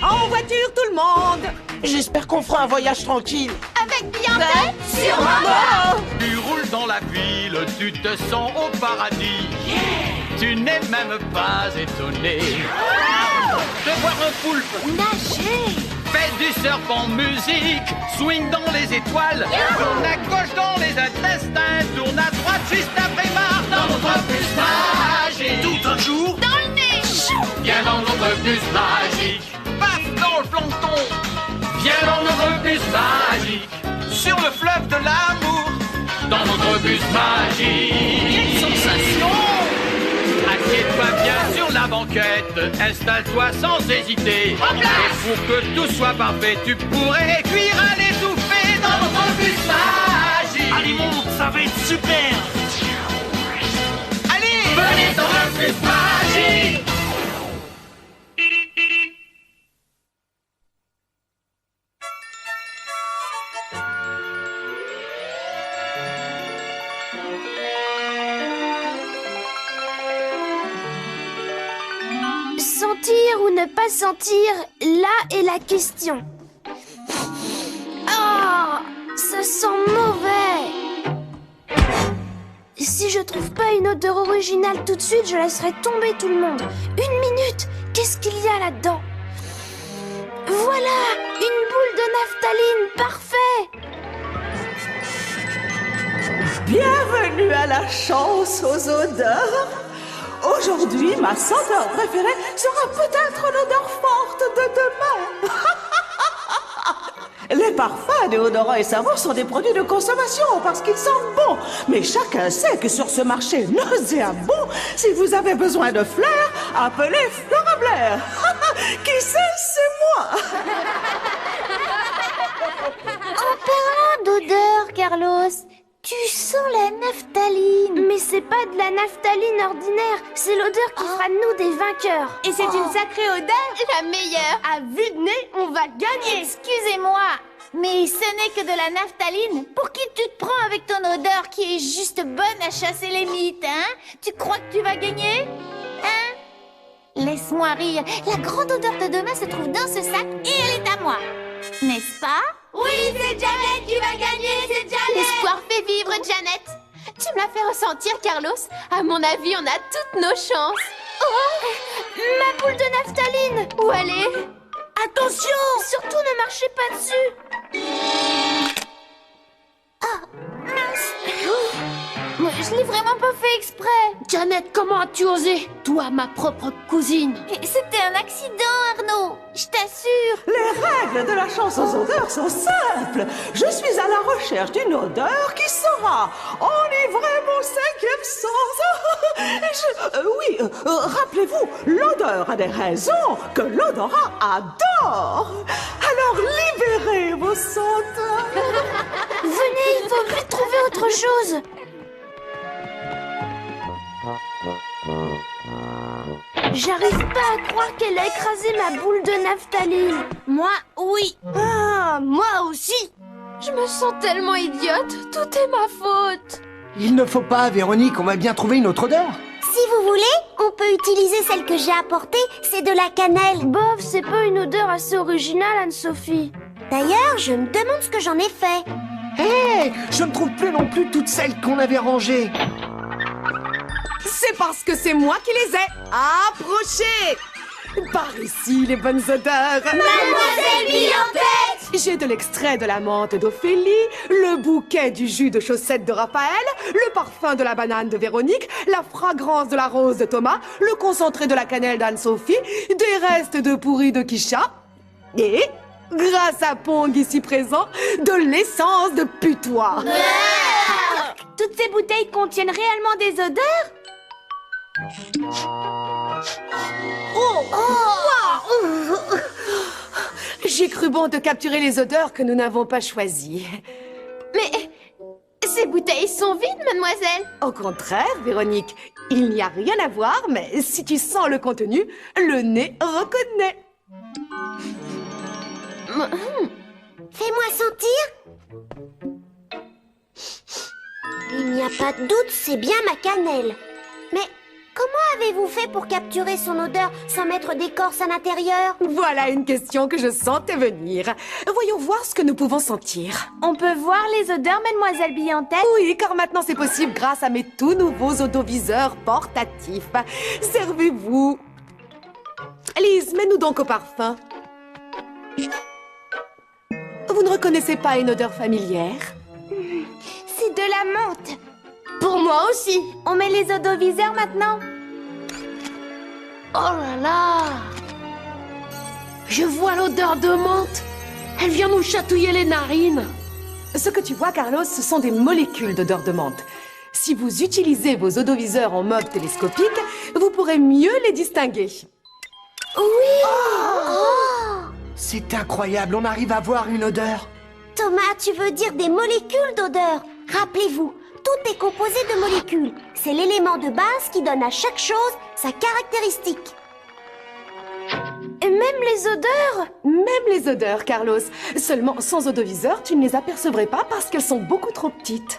En voiture, tout le monde! J'espère qu'on fera un voyage tranquille. Avec Beyoncé? Sûrement! Tu roules dans la ville, tu te sens au paradis. Tu n'es même pas étonné de voir un poulpe Nager! fait du surf en musique, swing dans les étoiles, tourne à gauche dans les intestins, tourne à droite juste après marre dans notre bus magique. Tout un jour, Dans le nez! viens dans notre bus magique. Paf dans le plancton, viens dans notre bus magique. Sur le fleuve de l'amour, dans notre bus magique. Quelle sensation! Assieds-toi bien sur la banquette, installe-toi sans hésiter. Et pour que tout soit parfait, tu pourrais cuire à l'étouffée dans notre bus magique. Allez, monte, ça va être super. Allez, venez dans le bus magique. Sentir ou ne pas sentir, là est la question. Ah, ça sent mauvais. Si je trouve pas une odeur originale tout de suite, je laisserai tomber tout le monde. 1 minute, qu'est-ce qu'il y a là-dedans? Voilà, une boule de naphtaline, parfait. Bienvenue à la chance aux odeurs. Aujourd'hui, ma senteur préférée sera peut-être l'odeur forte de demain. Les parfums, déodorants et savons sont des produits de consommation parce qu'ils sentent bon. Mais chacun sait que sur ce marché nauséabond, si vous avez besoin de fleurs, appelez Flora Blair. Qui sait, c'est moi. En parlant d'odeur, Carlos, tu sens la naphtaline. Mais c'est pas de la naphtaline ordinaire, c'est l'odeur qui fera de nous des vainqueurs. Et c'est une sacrée odeur. La meilleure. À vue de nez, on va gagner. Excusez-moi, mais ce n'est que de la naphtaline. Pour qui tu te prends avec ton odeur qui est juste bonne à chasser les mythes, hein? Tu crois que tu vas gagner? Hein? Laisse-moi rire. La grande odeur de demain se trouve dans ce sac et elle est à moi. N'est-ce pas? Oui, c'est Janet qui va gagner, c'est Janet. L'espoir fait vivre, Janet. Tu me l'as fait ressentir, Carlos. À mon avis, on a toutes nos chances. Oh, ma boule de naphtaline. Où elle est? Attention! Surtout ne marchez pas dessus. Ah, mince. Mais je l'ai vraiment pas fait exprès. Janet, comment as-tu osé? Toi, ma propre cousine. C'était un accident, Arnaud. Je t'assure. Les règles de la chance aux odeurs sont simples. Je suis à la recherche d'une odeur qui saura enivrer mon 5e sens. Oui, rappelez-vous, l'odeur a des raisons que l'odorat adore. Alors libérez vos senteurs. Venez, il faut vite trouver autre chose. J'arrive pas à croire qu'elle a écrasé ma boule de naphtaline. Moi, oui. Ah, moi aussi. Je me sens tellement idiote. Tout est ma faute. Il ne faut pas, Véronique, on va bien trouver une autre odeur. Si vous voulez, on peut utiliser celle que j'ai apportée, c'est de la cannelle. Bof, c'est pas une odeur assez originale, Anne-Sophie. D'ailleurs, je me demande ce que j'en ai fait. Hé, je ne trouve plus non plus toutes celles qu'on avait rangées. C'est parce que c'est moi qui les ai. Approchez. Par ici, les bonnes odeurs. Mademoiselle Bientête! J'ai de l'extrait de la menthe d'Ophélie, le bouquet du jus de chaussette de Raphaël, le parfum de la banane de Véronique, la fragrance de la rose de Thomas, le concentré de la cannelle d'Anne-Sophie, des restes de pourri de Kisha et, grâce à Pong ici présent, de l'essence de putois. Toutes ces bouteilles contiennent réellement des odeurs? J'ai cru bon de capturer les odeurs que nous n'avons pas choisies. Mais ces bouteilles sont vides, mademoiselle. Au contraire, Véronique, il n'y a rien à voir, mais si tu sens le contenu, le nez reconnaît. Fais-moi sentir. Il n'y a pas de doute, c'est bien ma cannelle. Mais Comment avez-vous fait pour capturer son odeur sans mettre d'écorce à l'intérieur? Voilà une question que je sentais venir. Voyons voir ce que nous pouvons sentir. On peut voir les odeurs, mademoiselle Billantette? Oui, car maintenant c'est possible grâce à mes tout nouveaux odoviseurs portatifs. Servez-vous. Lise, mets-nous donc au parfum. Vous ne reconnaissez pas une odeur familière? C'est de la menthe. Pour moi aussi. On met les odoviseurs maintenant? Oh là là! Je vois l'odeur de menthe. Elle vient nous chatouiller les narines. Ce que tu vois, Carlos, ce sont des molécules d'odeur de menthe. Si vous utilisez vos odoviseurs en mode télescopique, vous pourrez mieux les distinguer. C'est incroyable, on arrive à voir une odeur. Thomas, tu veux dire des molécules d'odeur? Rappelez-vous, tout est composé de molécules. C'est l'élément de base qui donne à chaque chose sa caractéristique. Et même les odeurs? Même les odeurs, Carlos. Seulement, sans odoviseur, tu ne les apercevrais pas parce qu'elles sont beaucoup trop petites.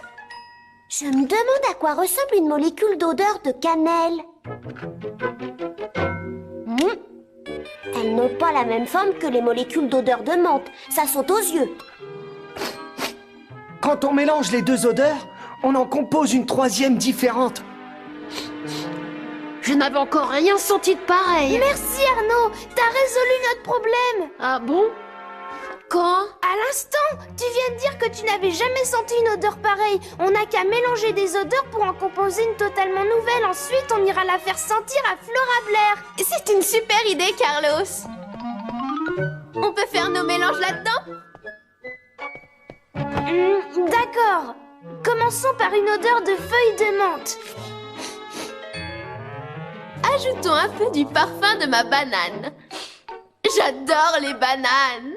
Je me demande à quoi ressemble une molécule d'odeur de cannelle. Elles n'ont pas la même forme que les molécules d'odeur de menthe. Ça saute aux yeux. Quand on mélange les deux odeurs, on en compose une troisième différente. Je n'avais encore rien senti de pareil. Merci Arnaud, t'as résolu notre problème. Ah bon? Quand? À l'instant, tu viens de dire que tu n'avais jamais senti une odeur pareille. On n'a qu'à mélanger des odeurs pour en composer une totalement nouvelle. Ensuite, on ira la faire sentir à Flora Blair. C'est une super idée, Carlos. On peut faire nos mélanges là-dedans? D'accord. Commençons par une odeur de feuilles de menthe. Ajoutons un peu du parfum de ma banane. J'adore les bananes.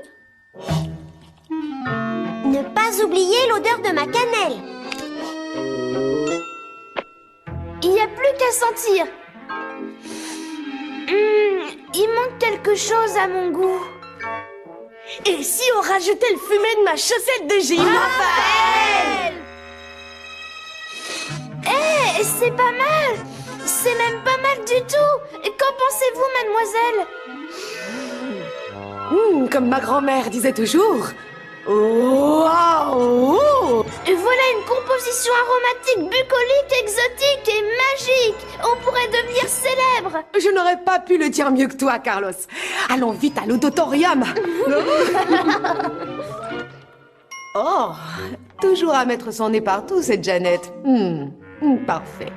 Ne pas oublier l'odeur de ma cannelle. Il n'y a plus qu'à sentir. Il manque quelque chose à mon goût. Et si on rajoutait le fumet de ma chaussette de gym? Raphaël! Eh, c'est pas mal. C'est même pas mal du tout. Qu'en pensez-vous, mademoiselle? Comme ma grand-mère disait toujours. Waouh! Voilà une composition aromatique, bucolique, exotique et magique. On pourrait devenir célèbre. Je n'aurais pas pu le dire mieux que toi, Carlos. Allons vite à l'auditorium. Oh, toujours à mettre son nez partout, cette Jeannette. Parfait.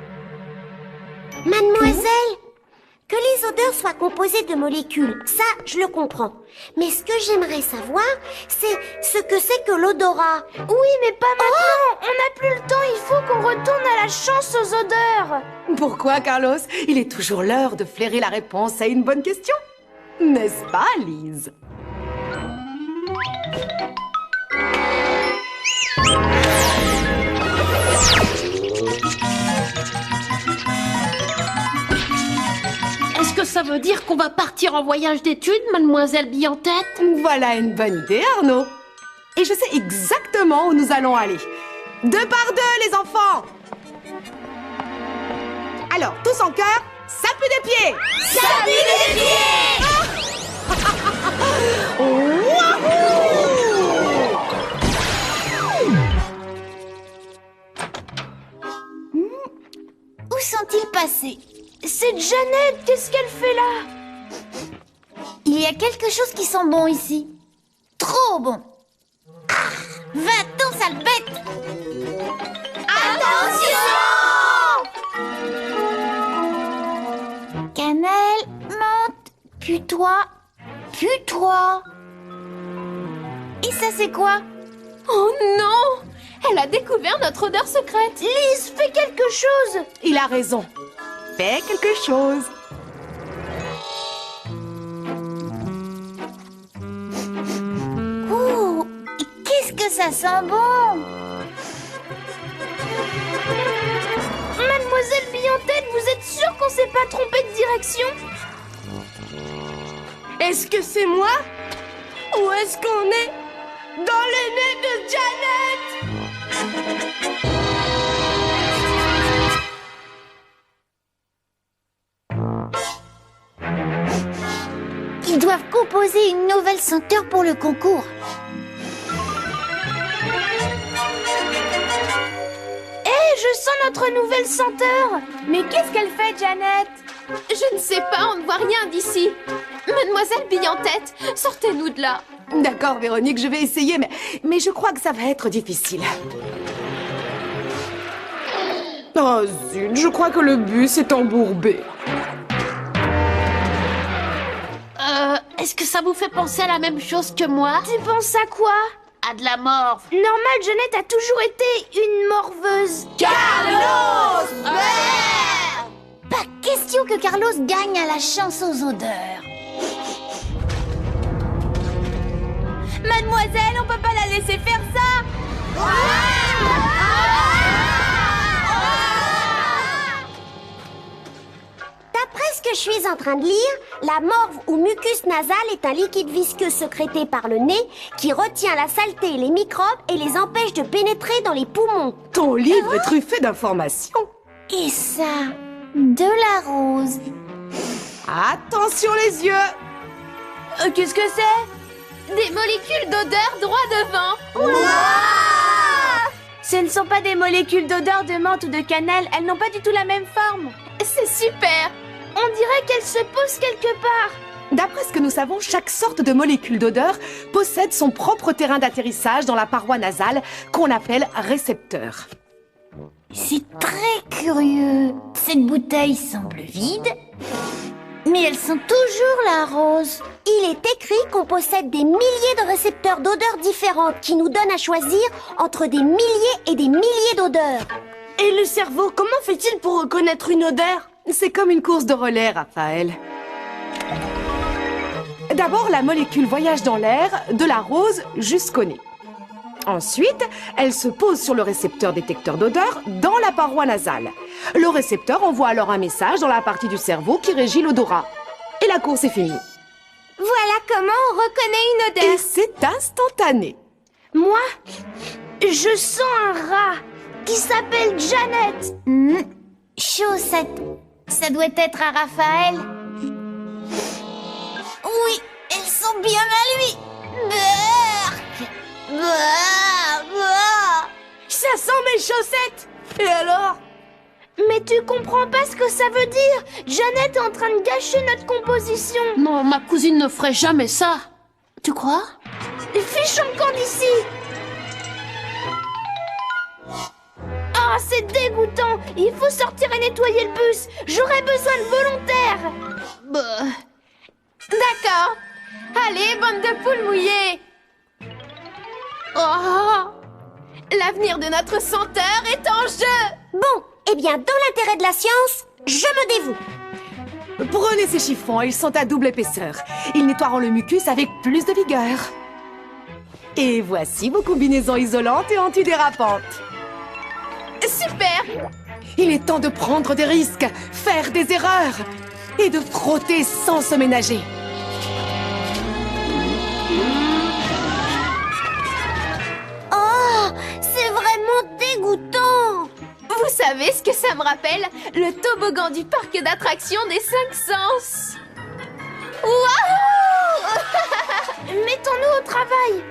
Mademoiselle, que les odeurs soient composées de molécules, ça, je le comprends. Mais ce que j'aimerais savoir, c'est ce que c'est que l'odorat. Oui, mais pas maintenant. On n'a plus le temps. Il faut qu'on retourne à la chance aux odeurs. Pourquoi, Carlos? Il est toujours l'heure de flairer la réponse à une bonne question. N'est-ce pas, Lise? Est-ce que ça veut dire qu'on va partir en voyage d'études, mademoiselle Billantette? Voilà une bonne idée, Arnaud. Et je sais exactement où nous allons aller. 2 par 2, les enfants! Alors, tous en chœur, sapu des pieds! Salut les pieds! Où sont-ils passés? C'est Jeannette. Qu'est-ce qu'elle fait là? Il y a quelque chose qui sent bon ici. Trop bon. Va-t'en, sale bête! Attention! Cannelle, menthe, pue-toi, pue-toi. Et ça, c'est quoi? Oh non! Elle a découvert notre odeur secrète. Lise, fais quelque chose. Il a raison. Fais quelque chose. Oh, qu'est-ce que ça sent bon! Mademoiselle Billantette, vous êtes sûre qu'on s'est pas trompé de direction? Est-ce que c'est moi? Ou est-ce qu'on est dans le nez de Jeannette? Ils doivent composer une nouvelle senteur pour le concours. Hé, je sens notre nouvelle senteur. Mais qu'est-ce qu'elle fait, Janet? Je ne sais pas, on ne voit rien d'ici. Mademoiselle Bille-en-Tête, sortez-nous de là. D'accord, Véronique, je vais essayer, mais je crois que ça va être difficile. Oh zut, je crois que le bus est embourbé. Est-ce que ça vous fait penser à la même chose que moi? Tu penses à quoi? À de la morve. Normal, Janet a toujours été une morveuse. Carlos! Pas question que Carlos gagne à la chance aux odeurs. Mademoiselle, on peut pas la laisser faire ça. D'après ce que je suis en train de lire, la morve ou mucus nasal est un liquide visqueux sécrété par le nez qui retient la saleté et les microbes et les empêche de pénétrer dans les poumons. Ton livre est truffé d'informations. Et ça, de la rose. Attention les yeux. Qu'est-ce que c'est? Des molécules d'odeur droit devant. Ce ne sont pas des molécules d'odeur de menthe ou de cannelle, elles n'ont pas du tout la même forme. C'est super. On dirait qu'elles se posent quelque part. D'après ce que nous savons, chaque sorte de molécule d'odeur possède son propre terrain d'atterrissage dans la paroi nasale qu'on appelle récepteur. C'est très curieux. Cette bouteille semble vide, mais elle sent toujours la rose. Il est écrit qu'on possède des milliers de récepteurs d'odeurs différentes qui nous donnent à choisir entre des milliers et des milliers d'odeurs. Et le cerveau, comment fait-il pour reconnaître une odeur? C'est comme une course de relais, Raphaël. D'abord, la molécule voyage dans l'air, de la rose jusqu'au nez. Ensuite, elle se pose sur le récepteur détecteur d'odeur dans la paroi nasale. Le récepteur envoie alors un message dans la partie du cerveau qui régit l'odorat. Et la course est finie. Voilà comment on reconnaît une odeur. Et c'est instantané. Moi, je sens un rat qui s'appelle Janet. Chaussette, ça doit être à Raphaël. Oui, elles sont bien à lui. Berk. Ça sent mes chaussettes. Et alors? Mais tu comprends pas ce que ça veut dire. Janet est en train de gâcher notre composition. Non, ma cousine ne ferait jamais ça. Tu crois? Fichons le camp d'ici. Ah, c'est dégoûtant. Il faut sortir et nettoyer le bus. J'aurais besoin de volontaires. D'accord. Allez, bande de poules mouillées. Oh! L'avenir de notre senteur est en jeu. Bon, eh bien, dans l'intérêt de la science, je me dévoue. Prenez ces chiffons, ils sont à double épaisseur. Ils nettoieront le mucus avec plus de vigueur. Et voici vos combinaisons isolantes et antidérapantes. Super. Il est temps de prendre des risques, faire des erreurs et de frotter sans se ménager. Oh, c'est vraiment dégoûtant. Vous savez ce que ça me rappelle? Le toboggan du parc d'attractions des 5 sens. Waouh! Mettons-nous au travail.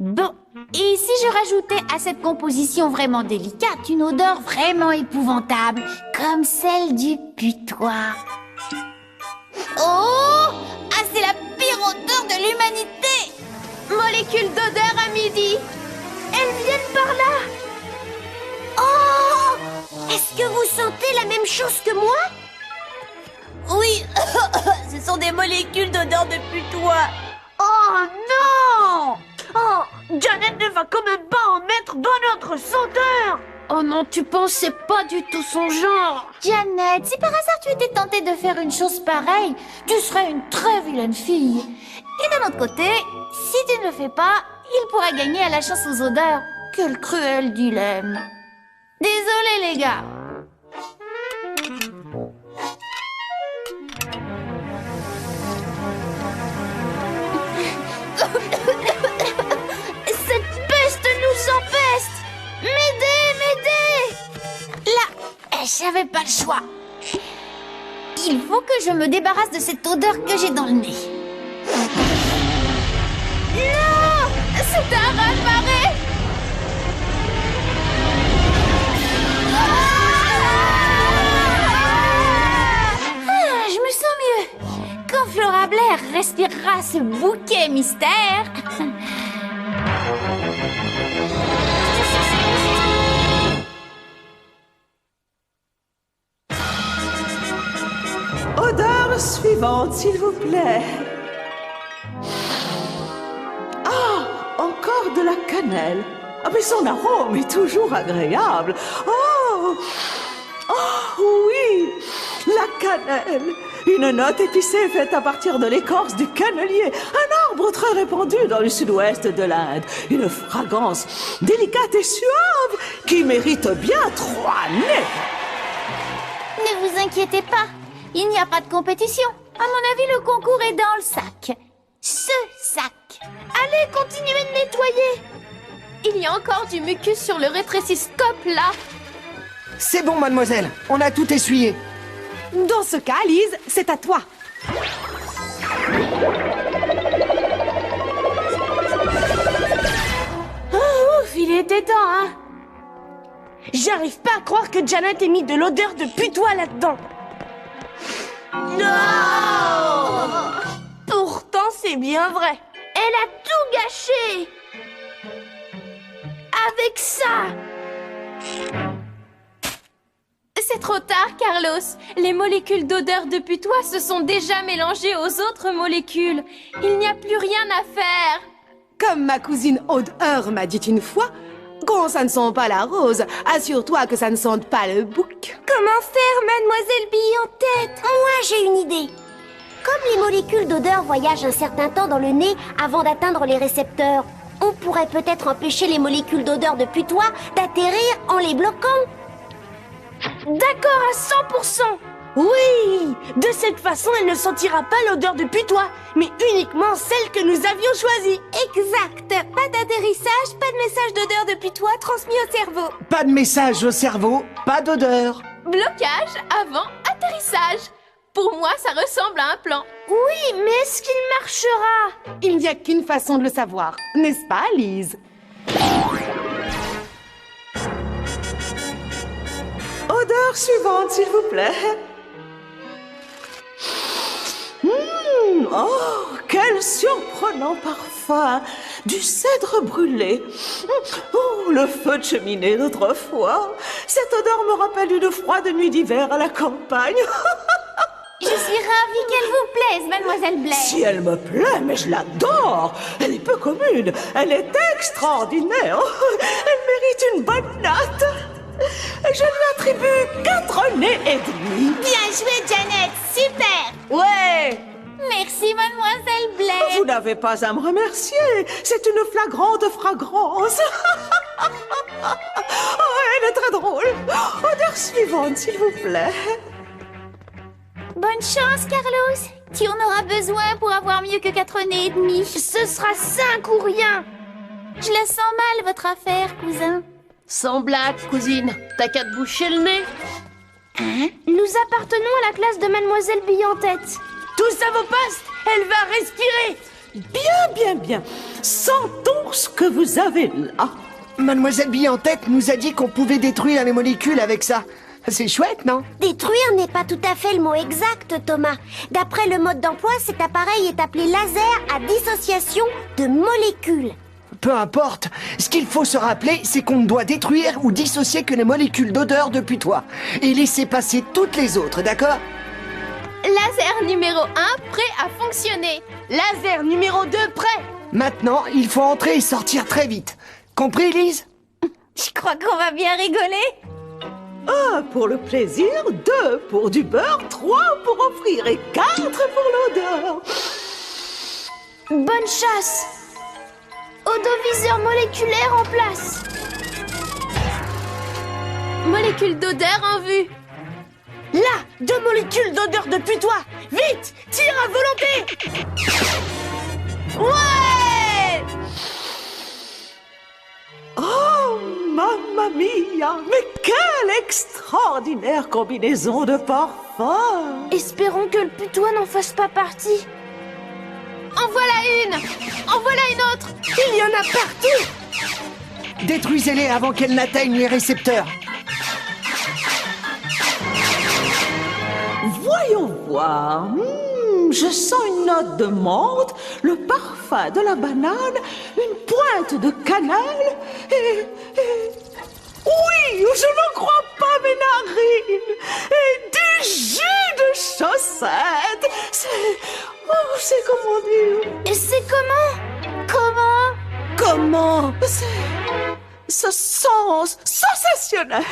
Bon, et si je rajoutais à cette composition vraiment délicate une odeur vraiment épouvantable, comme celle du putois? Oh! Ah, c'est la pire odeur de l'humanité! Molécule d'odeur à midi. Elles viennent par là. Oh! Est-ce que vous sentez la même chose que moi? Oui, ce sont des molécules d'odeur de putois. Oh non! Oh, Janet ne va quand même pas en mettre dans notre senteur. Oh non, tu penses c'est pas du tout son genre. Janet, si par hasard tu étais tentée de faire une chose pareille, tu serais une très vilaine fille. Et d'un autre côté, si tu ne le fais pas, il pourra gagner à la chasse aux odeurs. Quel cruel dilemme. Désolée les gars. Cette peste nous empeste. M'aider, m'aider. Là, j'avais pas le choix. Il faut que je me débarrasse de cette odeur que j'ai dans le nez. Non! C'est un raz-de-marée! Je me sens mieux. Quand Flora Blair respirera ce bouquet mystère... Odeur suivante, s'il vous plaît. Ah, encore de la cannelle. Ah, mais son arôme est toujours agréable. Oh, oui, la cannelle. Une note épicée faite à partir de l'écorce du cannelier, un arbre très répandu dans le sud-ouest de l'Inde. Une fragrance délicate et suave qui mérite bien 3 nez. Ne vous inquiétez pas, il n'y a pas de compétition. À mon avis, le concours est dans le sac. Ce sac. Allez, continuez de nettoyer. Il y a encore du mucus sur le rétréciscope, là. C'est bon, mademoiselle, on a tout essuyé. Dans ce cas, Lise, c'est à toi. Oh, ouf, il était temps, hein. J'arrive pas à croire que Janet ait mis de l'odeur de putois là-dedans. Non! Pourtant, c'est bien vrai. Elle a tout gâché. Avec ça. C'est trop tard, Carlos. Les molécules d'odeur de putois se sont déjà mélangées aux autres molécules. Il n'y a plus rien à faire. Comme ma cousine Aude-Heur m'a dit une fois, quand ça ne sent pas la rose, assure-toi que ça ne sente pas le bouc. Comment faire, mademoiselle Bille en tête? Moi, j'ai une idée. Comme les molécules d'odeur voyagent un certain temps dans le nez avant d'atteindre les récepteurs, on pourrait peut-être empêcher les molécules d'odeur de putois d'atterrir en les bloquant. D'accord à 100%. Oui, de cette façon, elle ne sentira pas l'odeur de putois, mais uniquement celle que nous avions choisie. Exact. Pas d'atterrissage, pas de message d'odeur de putois transmis au cerveau. Pas de message au cerveau, pas d'odeur. Blocage avant atterrissage. Pour moi, ça ressemble à un plan. Oui, mais est-ce qu'il marchera? Il n'y a qu'une façon de le savoir, n'est-ce pas, Lise? Odeur suivante, s'il vous plaît. Oh, quel surprenant parfum! Du cèdre brûlé. Oh, le feu de cheminée d'autrefois. Cette odeur me rappelle une froide nuit d'hiver à la campagne. Je suis ravie qu'elle vous plaise, mademoiselle Blair. Si elle me plaît, mais je l'adore. Elle est peu commune. Elle est extraordinaire. Elle mérite une bonne note. Je lui attribue 4 nez et demi. Bien joué, Janet. Super. Ouais. Merci, mademoiselle Blair. Vous n'avez pas à me remercier. C'est une flagrante fragrance. Oh, elle est très drôle. Odeur suivante, s'il vous plaît. Bonne chance, Carlos. Tu en auras besoin pour avoir mieux que 4 nez et demi. Ce sera 5 ou rien. Je la sens mal, votre affaire, cousin. Sans blague, cousine. T'as qu'à te boucher le nez. Nous appartenons à la classe de mademoiselle Bille en tête. Tous à vos postes. Elle va respirer. Bien. Sentons ce que vous avez là. Mademoiselle Bille en tête nous a dit qu'on pouvait détruire les molécules avec ça. C'est chouette, non? Détruire n'est pas tout à fait le mot exact, Thomas. D'après le mode d'emploi, cet appareil est appelé laser à dissociation de molécules. Peu importe. Ce qu'il faut se rappeler, c'est qu'on ne doit détruire ou dissocier que les molécules d'odeur de putois. Et laisser passer toutes les autres, d'accord? Laser numéro 1 prêt à fonctionner. Laser numéro 2 prêt. Maintenant, il faut entrer et sortir très vite. Compris, Lise? Je crois qu'on va bien rigoler. 1 pour le plaisir, 2 pour du beurre, 3 pour offrir et 4 pour l'odeur. Bonne chasse. Odoviseur moléculaire en place. Molécules d'odeur en vue. Là, 2 molécules d'odeur de putois. Vite, tire à volonté. Ouais! Oh, mamma mia, mais quelle extraordinaire d'extraordinaires combinaisons de parfums. Espérons que le putois n'en fasse pas partie. En voilà une! En voilà une autre! Il y en a partout! Détruisez-les avant qu'elles n'atteignent les récepteurs. Voyons voir. Je sens une note de menthe, le parfum de la banane, une pointe de cannelle et... Oui, je ne crois pas mes narines. Et du jus de chaussette. C'est comment dire? Et c'est comment? Comment? Ce sens sensationnel.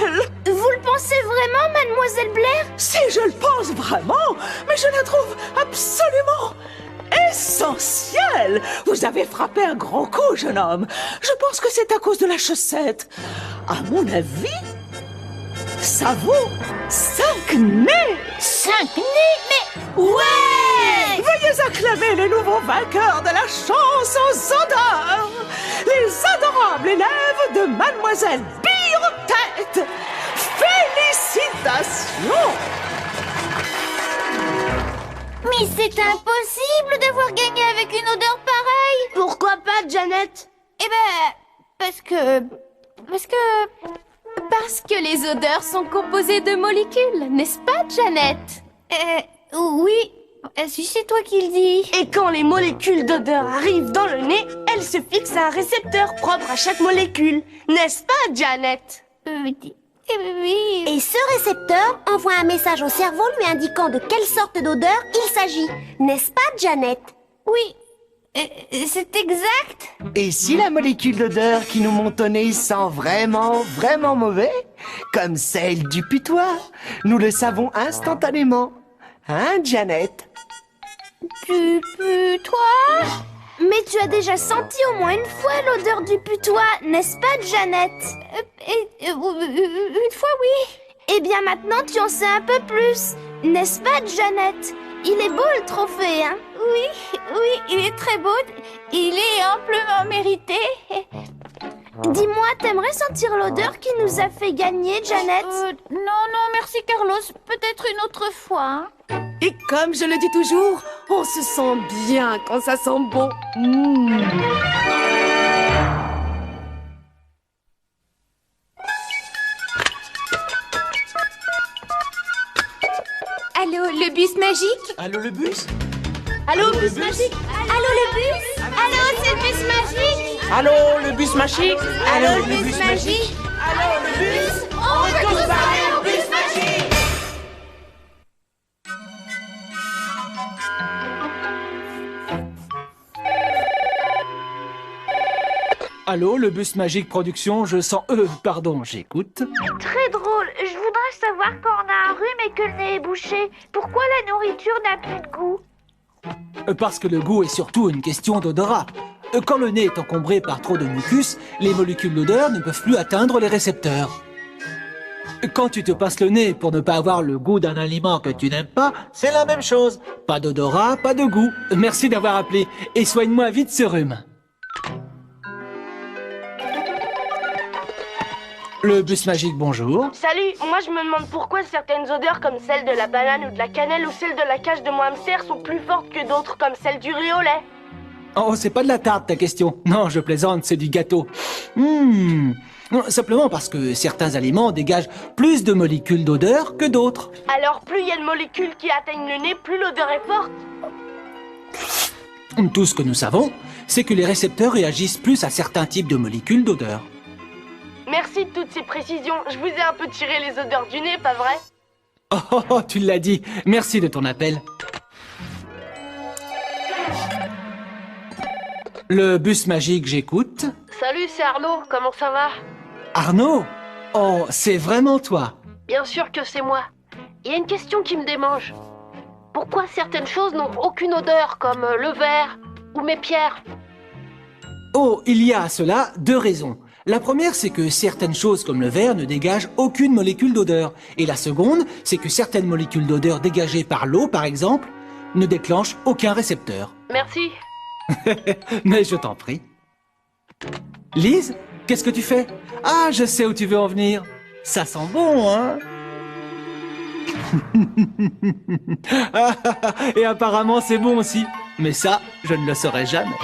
Vous le pensez vraiment, mademoiselle Blair? Si je le pense vraiment, mais je la trouve absolument essentielle. Vous avez frappé un grand coup, jeune homme. Je pense que c'est à cause de la chaussette. À mon avis, ça vaut 5 nez. 5 nez? Mais... Ouais! Veuillez acclamer les nouveaux vainqueurs de la chance aux odeurs. Les adorables élèves de Mademoiselle Bille-Tête. Félicitations! Mais c'est impossible d'avoir gagné avec une odeur pareille! Pourquoi pas, Janet? Eh ben, parce que les odeurs sont composées de molécules, n'est-ce pas, Janet? Oui, si c'est toi qui le dis. Et quand les molécules d'odeur arrivent dans le nez, elles se fixent à un récepteur propre à chaque molécule. N'est-ce pas, Janet? Oui. Et ce récepteur envoie un message au cerveau lui indiquant de quelle sorte d'odeur il s'agit. N'est-ce pas, Janet? Oui, c'est exact. Et si la molécule d'odeur qui nous monte au nez sent vraiment, vraiment mauvais, comme celle du putois, nous le savons instantanément. Hein, Janet? Du putois? Mais tu as déjà senti au moins une fois l'odeur du putois, n'est-ce pas, Janet? Une fois, oui. Eh bien maintenant, tu en sais un peu plus, n'est-ce pas, Janet? Il est beau le trophée, hein? Oui, il est très beau. Il est amplement mérité. Dis-moi, t'aimerais sentir l'odeur qui nous a fait gagner, Janet? Non, merci, Carlos. Peut-être une autre fois. Et comme je le dis toujours, on se sent bien quand ça sent bon. Allô, le bus magique? Allô, le bus? Allô, bus magique? Allô, le bus? Allô, c'est le bus magique? Allô, le bus magique? Allô, le bus magique? Allô, le bus? On veut tous parler au bus magique! Allô, le bus magique production, je sens... pardon, j'écoute. Très drôle. Je voudrais savoir quand on a un rhume et que le nez est bouché. Pourquoi la nourriture n'a plus de goût? Parce que le goût est surtout une question d'odorat. Quand le nez est encombré par trop de mucus, les molécules d'odeur ne peuvent plus atteindre les récepteurs. Quand tu te passes le nez pour ne pas avoir le goût d'un aliment que tu n'aimes pas, c'est la même chose. Pas d'odorat, pas de goût. Merci d'avoir appelé et soigne-moi vite ce rhume. Le bus magique, bonjour. Salut, moi je me demande pourquoi certaines odeurs comme celle de la banane ou de la cannelle ou celle de la cage de mon hamster sont plus fortes que d'autres comme celle du riz au lait. Oh, c'est pas de la tarte ta question. Non, je plaisante, c'est du gâteau. Non, simplement parce que certains aliments dégagent plus de molécules d'odeur que d'autres. Alors plus il y a de molécules qui atteignent le nez, plus l'odeur est forte. Tout ce que nous savons, c'est que les récepteurs réagissent plus à certains types de molécules d'odeur. Merci de toutes ces précisions. Je vous ai un peu tiré les odeurs du nez, pas vrai? Oh, tu l'as dit. Merci de ton appel. Le bus magique, j'écoute. Salut, c'est Arnaud. Comment ça va? Arnaud? Oh, c'est vraiment toi. Bien sûr que c'est moi. Il y a une question qui me démange. Pourquoi certaines choses n'ont aucune odeur, comme le verre ou mes pierres? Oh, il y a à cela 2 raisons. La première, c'est que certaines choses comme le verre ne dégagent aucune molécule d'odeur. Et la seconde, c'est que certaines molécules d'odeur dégagées par l'eau, par exemple, ne déclenchent aucun récepteur. Merci. Mais je t'en prie. Lise, qu'est-ce que tu fais? Ah, je sais où tu veux en venir. Ça sent bon, hein? Et apparemment c'est bon aussi. Mais ça, je ne le saurai jamais.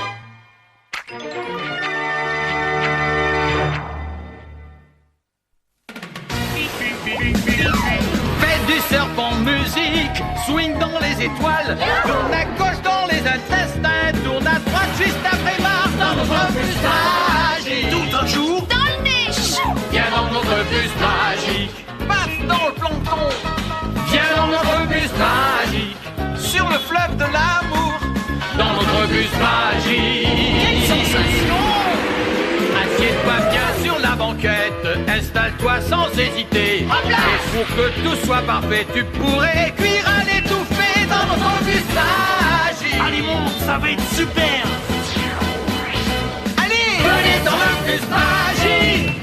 Faites du serpent musique, swing dans les étoiles, tourne à gauche dans les intestins, tourne à droite juste après Mars dans notre bus magique. Tout un jour, Dans le niche. viens dans notre bus magique. Passe dans le plancton, viens dans notre bus magique. Sur le fleuve de l'amour, dans notre bus magique. Quelle sensation! Assieds-toi bien sur la banquette, installe-toi sans hésiter. Et pour que tout soit parfait, tu pourrais cuire à l'étouffée dans notre bus magique. Allez, monte, ça va être super! Allez, venez dans le bus magique.